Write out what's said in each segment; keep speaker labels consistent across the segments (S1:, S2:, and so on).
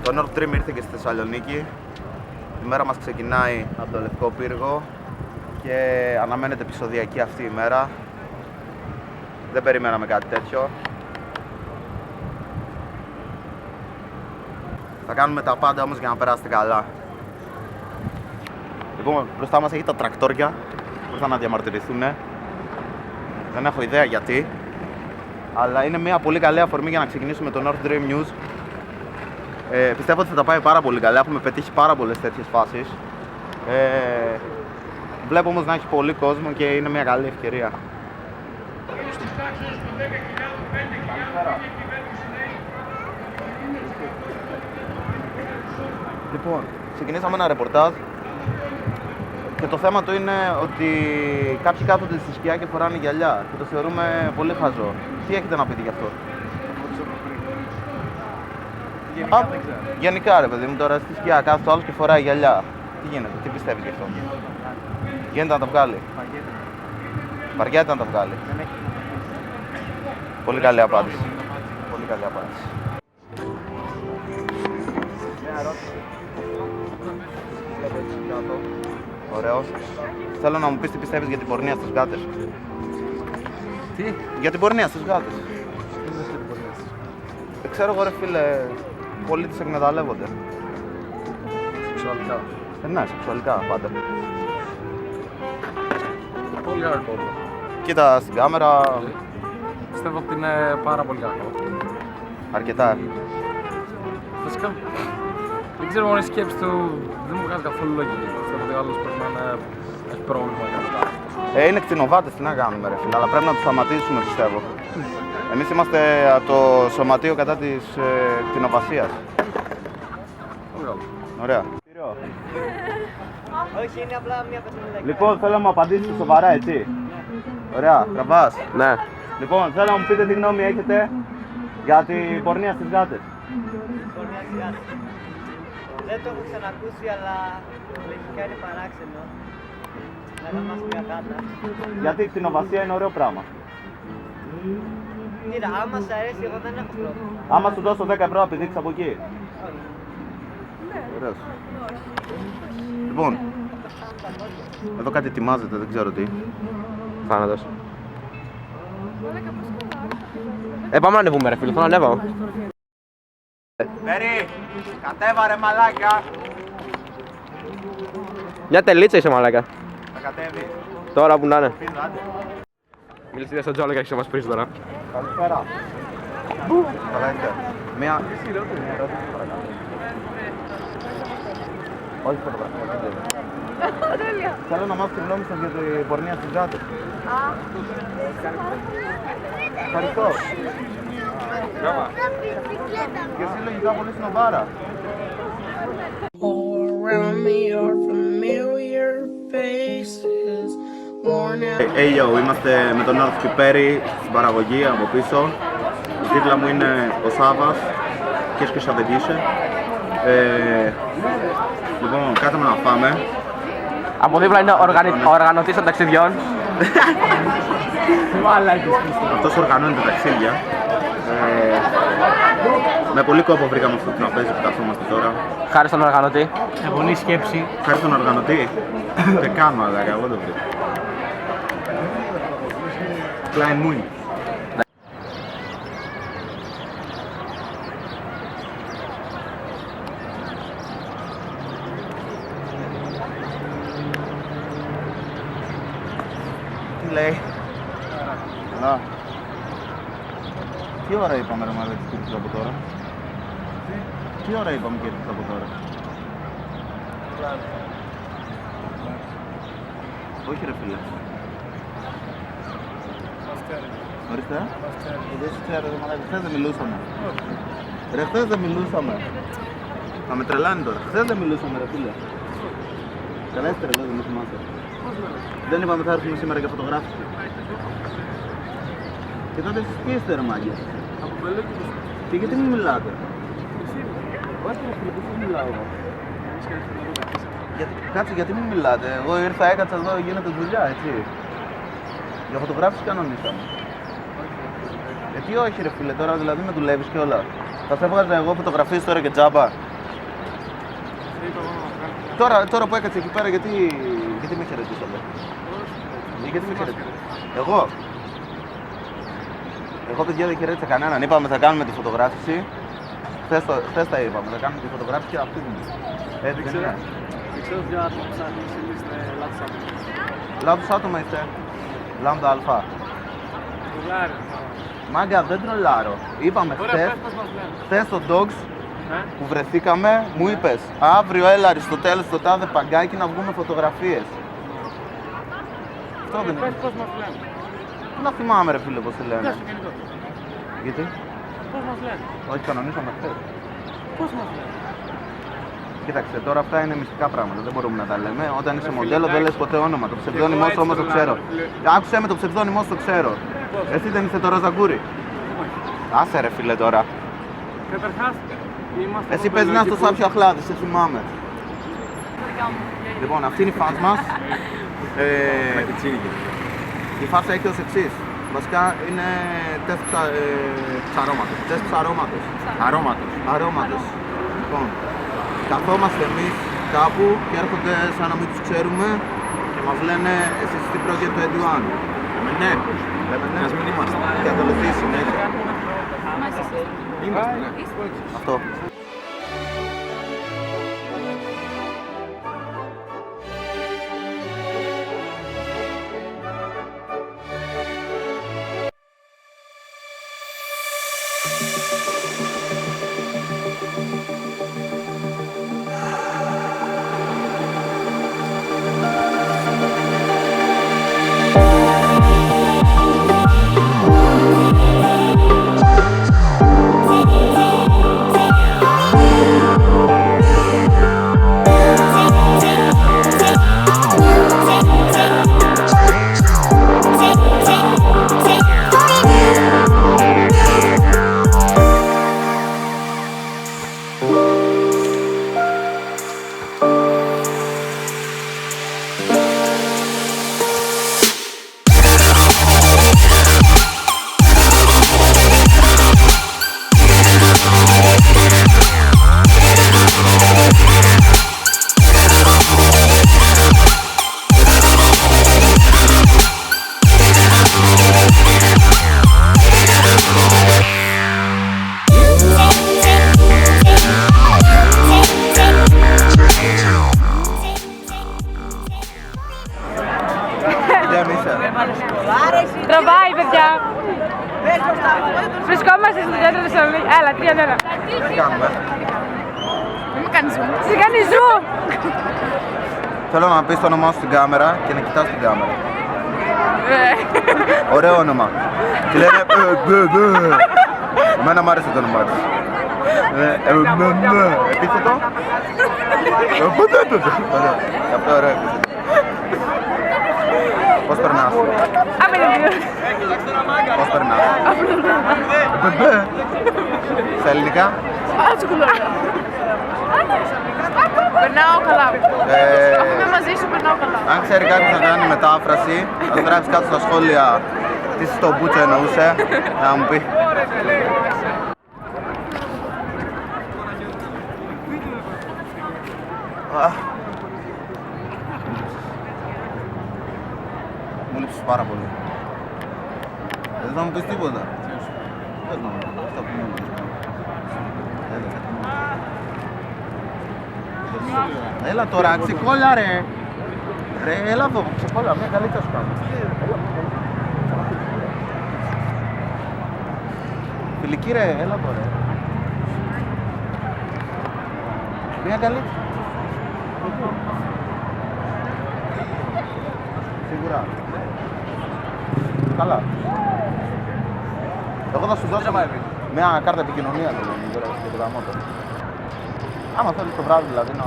S1: Το Nord Stream ήρθε και στη Θεσσαλονίκη. Η μέρα μας ξεκινάει από το Λευκό Πύργο και αναμένεται επεισοδιακή αυτή η μέρα. Δεν περιμέναμε κάτι τέτοιο. Θα κάνουμε τα πάντα όμως για να περάσετε καλά. Λοιπόν, μπροστά μας έχει τα τρακτόρια που ήρθαν να διαμαρτυρηθούν. Δεν έχω ιδέα γιατί, αλλά είναι μια πολύ καλή αφορμή για να ξεκινήσουμε το Nord Stream News. Πιστεύω ότι θα τα πάει πάρα πολύ καλά, έχουμε πετύχει πάρα πολλές τέτοιες φάσεις. Βλέπω όμως να έχει πολύ κόσμο και είναι μια καλή ευκαιρία. Λοιπόν, ξεκινήσαμε ένα ρεπορτάζ και το θέμα του είναι ότι κάποιοι κάθονται στη σκιά και φοράνε γυαλιά και το θεωρούμε πολύ χαζό. Τι έχετε να πείτε γι' αυτό? Γενικά ρε παιδί μου, τώρα στη σκιά κάθεται ο άλλος και φοράει γυαλιά. Τι γίνεται, τι πιστεύεις γι' αυτό? Γίνεται να τα βγάλει? Βαριέται να τα βγάλει. Πολύ καλή απάντηση. Πολύ καλή απάντηση. Μια ερώτηση. Ωραίος. Θέλω να μου πεις τι πιστεύεις για την πορνεία στις γάτες.
S2: Τι?
S1: Για την πορνεία στις γάτες. Δεν ξέρω εγώ ρε φίλε, πολλοί τις εκμεταλλεύονται.
S2: Σεξουαλικά.
S1: Ναι, σεξουαλικά πάντα.
S2: Πολύ κακό.
S1: Κοίτα στην κάμερα.
S2: Πιστεύω ότι είναι πάρα πολύ κακό.
S1: Αρκετά.
S2: Φυσικά. Δεν ξέρω μόνο η σκέψη του δεν μου βγάζει καθόλου λογική. Πιστεύω ότι ο άλλος πρέπει να έχει πρόβλημα για αυτά.
S1: Είναι κτηνοβάτες, τι να κάνουμε ρε φίλε, αλλά πρέπει να τους σταματήσουμε πιστεύω. Εμείς είμαστε από το σωματείο κατά της κτηνοβασίας.
S2: Πολύ καλό.
S1: Ωραία.
S3: Όχι, είναι απλά μια πεθυμίδα.
S1: Λοιπόν, θέλω να μου απαντήσετε σοβαρά, έτσι. Ωραία, τραβάς.
S2: Ναι.
S1: Λοιπόν, θέλω να μου πείτε τι γνώμη έχετε για την πορνεία στις γάτες.
S3: Πορνεία στις γάτες. Δεν το έχω ξανακούσει, αλλά λογικά είναι παράξενο. Να δαμάσει μια γάτα.
S1: Γιατί η κτηνοβασία είναι ωραίο πράγμα.
S3: Κοίτα, άμα σ' αρέσει, εγώ δεν έχω πρόβλημα.
S1: Άμα σου δώσω 10 ευρώ, πηδήξεις από εκεί.
S3: Όχι.
S1: Ωραίος. Λοιπόν, εδώ κάτι ετοιμάζεται, δεν ξέρω τι.
S4: Θάνατος. Πάμε να ανεβούμε ρε φίλε, θέλω να ανέβω.
S1: Περί, κατέβα ρε μαλάκα.
S4: Μια τελίτσα είσαι μαλάκα.
S1: Θα κατέβει.
S4: Τώρα που να είναι.
S1: Πίνω, άντε.
S4: Μίλησε στον Τζόλο και έχεις να μας πεις τώρα.
S1: Καλησπέρα. Καλά είστε. Μια ερώτηση παρακαλώ. Όχι φωτογραφία.
S5: Τέλεια.
S1: Θέλω να μάθω τη γνώμη σας για την πορνεία στις γάτες. Ευχαριστώ. Και εσύ λογικά πολύ σνοβάρα.
S6: All around me are familiar faces, worn out.
S1: Hey yo, είμαστε με τον North Kiperi στην παραγωγή από πίσω. Δίπλα μου είναι ο Σάββας και έσκυσα Σαβεντίσε. Λοιπόν, κάθαμε να φάμε.
S4: Από δίπλα είναι ο οργανωτής των ταξιδιών.
S1: Αυτός οργανώνει τα ταξίδια. Με πολύ κόπο βρήκαμε αυτό το τραπέζι που καθόμαστε τώρα.
S4: Χάρη στον οργανωτή.
S2: Αγωνή σκέψη.
S1: Χάρη στον οργανωτή. Δεν κάνω, αλλά εγώ το βρήκα. Klein Moon. Τι λέει? Καλά. Τι ώρα είπαμε ρε μαλάκα και ήρθες από τώρα? Τι ώρα είπαμε και ήρθες από τώρα? Όχι ρε φίλε. Ορίστε. Δεν σε ξέρω ρε μαλάκα, χθες δεν μιλούσαμε. Ρε χθες δεν μιλούσαμε. Θα με τρελάνει τώρα. Χθες δεν μιλούσαμε ρε φίλε. Καλά είστε ρε, δεν με θυμάστε. Δεν είπαμε θα έρθουμε σήμερα για φωτογράφηση. Και τότε εσείς ποιοι είστε ρε μάγκες?
S2: Από Μπελέκη το σπίτι.
S1: Και γιατί μην μιλάτε?
S2: Εσύ.
S1: Όχι ρε φίλε, πώς μιλάω εγώ? Κάτσε, γιατί μην μιλάτε? Εγώ ήρθα, έκατσα εδώ, γίνεται δουλειά, έτσι. Για φωτογράφηση κανονίσαμε. Γιατί όχι ρε φίλε, τώρα δηλαδή με δουλεύεις και όλα. Θα σε έβγαζα εγώ φωτογραφίες τώρα και τζάμπα. Τώρα που έκατσε εκεί πέρα, γιατί με χαιρετήσατε? Γιατί με χαιρετήσατε? Εγώ παιδιά δεν χαιρέτησα κανέναν. Είπαμε θα κάνουμε τη φωτογράφηση. Χθες τα είπαμε, θα κάνουμε τη φωτογράφηση και αυτή την.
S2: Δεν ξέρω ποια άτομα ψάχνεις, είστε λάθος άτομα.
S1: Λάθος άτομα είστε. Λάμδα αλφα.
S2: Τρολάρι.
S1: Μάγκα, δεν τρολάρω. Είπαμε χθες στο Dogs που βρεθήκαμε, μου είπες αύριο έλα Αριστοτέλους στο τάδε παγκάκι να βγούμε φωτογραφίες. Αυτό δεν είναι.
S2: Πώς μας λένε.
S1: Να θυμάμαι ρε φίλε πως σε λένε.
S2: Πιάσου κινητό.
S1: Γιατί?
S2: Πώς μας λένε.
S1: Όχι, κανονίσαμε χθες.
S2: Πώς μας λένε.
S1: Κοίταξε, τώρα αυτά είναι μυστικά πράγματα, δεν μπορούμε να τα λέμε. Όταν είσαι μοντέλο δεν λες ποτέ όνομα. Το ψευδόνυμό σου όμως το ξέρω. Άκουσέ με, το ψευδόνυμό σου το ξέρω. Εσύ δεν είσαι το Ροζαγκούρι. Άσε ρε φίλε τώρα.
S2: Καταρχάς, είμαστε...
S1: Εσύ παίζει να στο Σάπιο Αχλάδη, σε θυμάμαι. Λοιπόν, αυτή είναι η φans μας. Η φάσα έχει ως εξής. Βασικά είναι τεστ ψαρώματος. Τεστ ψαρώματος. Αρώματος. Λοιπόν, καθόμαστε εμείς κάπου και έρχονται σαν να μην τους ξέρουμε και μας λένε εσείς τι πρόκειται του Εντουάν. Ναι. Λέμε ναι. Ας μην είμαστε. Και ακολουθεί συνέχεια.
S2: Είμαστε, ναι.
S1: Αυτό.
S5: Τραβάει, παιδιά. Βρισκόμαστε στο κέντρο Θεσσαλονίκη. Έλα, 3-1.
S1: Τι κάνουμε?
S5: Δεν με κάνει zoom. Σε κάνει zoom.
S1: Θέλω να πεις το όνομά σου στην κάμερα και να κοιτάς την κάμερα. Ωραίο όνομα. Και λένε εμένα μ' άρεσε το όνομά της. Επίθετο. Αυτό ωραίο επίθετο. Πώς περνάς? Πώς περνάς? Στα ελληνικά?
S5: Περνάω καλά. Αφού είμαι μαζί σου, περνάω καλά.
S1: Αν ξέρει κάποιος να κάνει μετάφραση, θα γράψει κάτω στα σχόλια τι στο Μπούτσο εννοούσε, να μου πει. Μου λείψεις πάρα πολύ. Δεν θα μου πεις τίποτα. Πες να μου πεις αυτά που μου λείψεις. Έλα τώρα, ξεκόλα ρε. Ρε, έλα εδώ, ξεκόλα, μια καλή σου κάνω. Φιλική ρε, έλα εδώ ρε. Μια καλή. Σίγουρα. Καλά. Εγώ θα σου δώσω μια κάρτα επικοινωνία για το γαμό του. Άμα θέλεις το βράδυ δηλαδή να...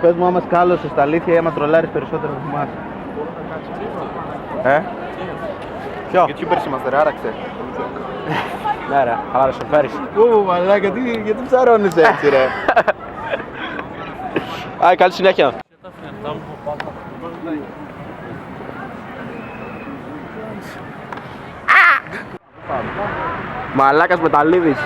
S1: Πες μου άμα σκάλωσες στα αλήθεια ή άμα τρολάρεις περισσότερο από εμάς. Ποιο? YouTubers είμαστε ρε, άραξε.
S4: Ναι ρε, αλλά ρε σοφέρεις.
S1: Μαλάκα, γιατί ψαρώνεις έτσι ρε.
S4: Άι, καλή συνέχεια. Μαλάκας Μεταλλίδης.